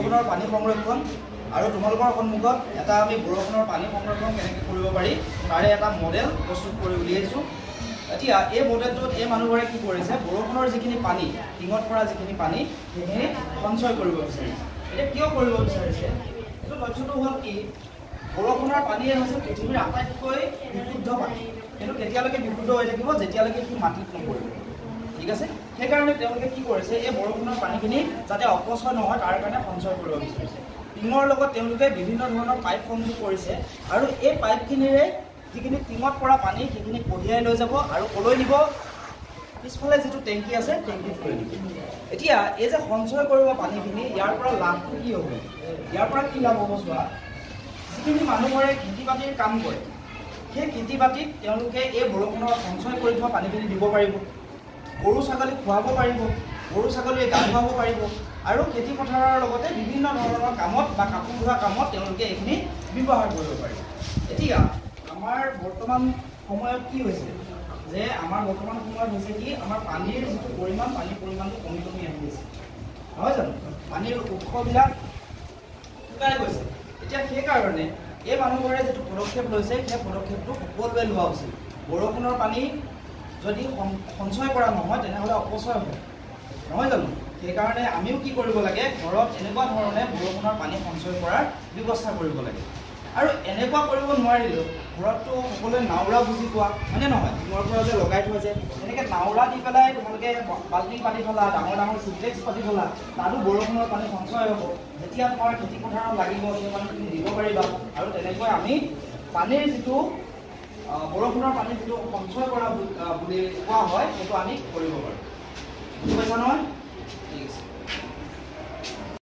বৰষুণৰ পানী সংৰক্ষণ আৰু তোমালোকৰ সন্মুখত এটা আমি বৰষুণৰ পানী সংৰক্ষণ কেনেকৈ কৰিব পাৰি তাৰে এটা মডেল প্ৰস্তুত কৰি উলিয়াইছোঁ। এতিয়া এই মডেলটোত এই মানুহবোৰে কি কৰিছে, বৰষুণৰ যিখিনি পানী, টিঙত পৰা যিখিনি পানী সেইখিনি সঞ্চয় কৰিব বিচাৰিছে। এতিয়া কিয় কৰিব বিচাৰিছে, এইটো লক্ষ্যটো হ'ল কি, বৰষুণৰ পানীয়ে হৈছে পৃথিৱীৰ আটাইতকৈ বিশুদ্ধ পানী, কিন্তু কেতিয়ালৈকে বিশুদ্ধ হৈ থাকিব যেতিয়ালৈকে সি মাটিত নপৰিব। ঠিক আছে, সেইকাৰণে তেওঁলোকে কি কৰিছে, এই বৰষুণৰ পানীখিনি যাতে অপচয় নহয় তাৰ কাৰণে সঞ্চয় কৰিব বিচাৰিছে। টিঙৰ লগত তেওঁলোকে বিভিন্ন ধৰণৰ পাইপ সংযোগ কৰিছে আৰু এই পাইপখিনিৰে যিখিনি টিঙত পৰা পানী সেইখিনি কঢ়িয়াই লৈ যাব আৰু কলৈ নিব, পিছফালে যিটো টেংকি আছে টেংকিত লৈ নিব। এতিয়া এই যে সঞ্চয় কৰিব পানীখিনি, ইয়াৰ পৰা লাভটো কি হ'ব, ইয়াৰ পৰা কি লাভ হ'ব চোৱা, যিখিনি মানুহবোৰে খেতি বাতিৰ কাম কৰে সেই খেতি বাতিত তেওঁলোকে এই বৰষুণৰ সঞ্চয় কৰি থোৱা পানীখিনি দিব পাৰিব, গৰু ছাগলীক খুৱাব পাৰিব, গৰু ছাগলীয়ে গা ধুৱাব পাৰিব আৰু খেতি পথাৰৰ লগতে বিভিন্ন ধৰণৰ কামত বা কাপোৰ ধোৱা কামত তেওঁলোকে এইখিনি ব্যৱহাৰ কৰিব পাৰিব। এতিয়া আমাৰ বৰ্তমান সময়ত কি হৈছে যে, আমাৰ বৰ্তমান সময়ত হৈছে কি, আমাৰ পানীৰ যিটো পৰিমাণ, পানীৰ পৰিমাণটো কমি কমি আহি আছে, নহয় জানো, পানীৰ উৎসবিলাক শুকাই গৈছে। এতিয়া সেইকাৰণে এই মানুহবোৰে যিটো পদক্ষেপ লৈছে সেই পদক্ষেপটো সকলোৱে লোৱা উচিত। বৰষুণৰ পানী যদি সঞ্চয় কৰা নহয় তেনেহ'লে অপচয় হ'ব, নহয় জানো। সেইকাৰণে আমিও কি কৰিব লাগে, ঘৰত এনেকুৱা ধৰণে বৰষুণৰ পানী সঞ্চয় কৰাৰ ব্যৱস্থা কৰিব লাগে। আৰু এনেকুৱা কৰিব নোৱাৰিলেও ঘৰততো সকলোৱে নাওৰা বুজি পোৱা, হয়নে নহয়, টিঙৰ পৰা যে লগাই থোৱা যে এনেকৈ নাওৰা দি পেলাই তোমালোকে বাল্টি পাতি থলা, ডাঙৰ ডাঙৰ চিনটেক্স পাতি থলা, তাতো বৰষুণৰ পানী সঞ্চয় হ'ব। যেতিয়া তোমাৰ খেতি পথাৰত লাগিব সেই পানীখিনি দিব পাৰিবা। আৰু তেনেকৈ আমি পানীৰ যিটো বৰষুণৰ পানী যিটো সঞ্চয় কৰা বুলি কোৱা হয় সেইটো আমি কৰিব পাৰোঁ। বুজি পাইছা নহয়?